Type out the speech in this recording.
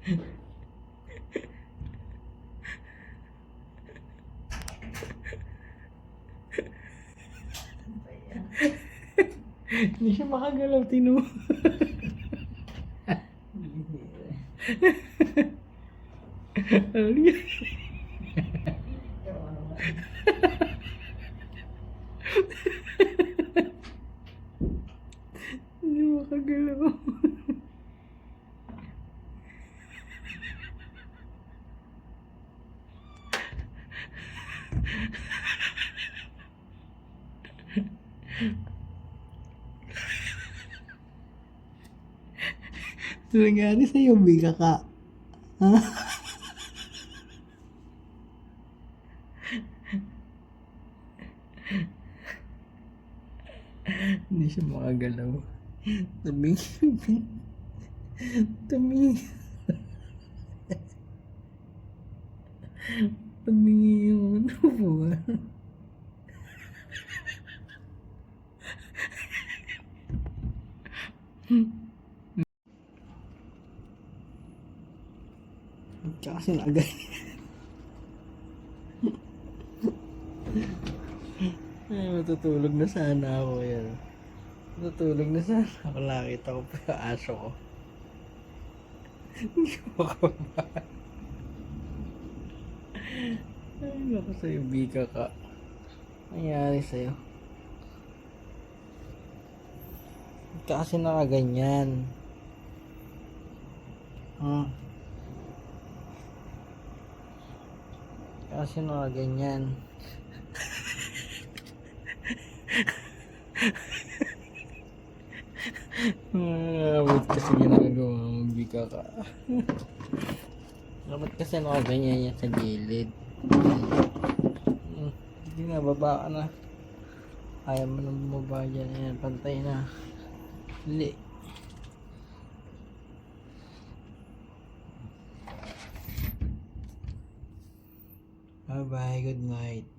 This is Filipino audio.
Hindi siya makagalaw, Tino. Ano yan? Hindi makagalaw. Ano nangyari sa'yo, Bika ka? Ha? Hindi siya makagalaw. Tumingin. Tumingin. Tumingin yung ano po ba? Kasi naagay. Ay, matutulog na sana ako yan. Matutulog na sana ako. Nakita ko pa yung aso ko. Hindi ko makababa. Ay, naku sa'yo, Bika ka. Nangyari sa'yo. Kasi nakaganyan. Kasi nakaganyan. Ba't kasi ginagawa mo, Bika ka? Ba't kasi nakaganyan yan sa gilid? Hindi na, baba ka na. Ayaw mo nang bumaba dyan. Ayan, pantay na. Huli. Bye bye, good night.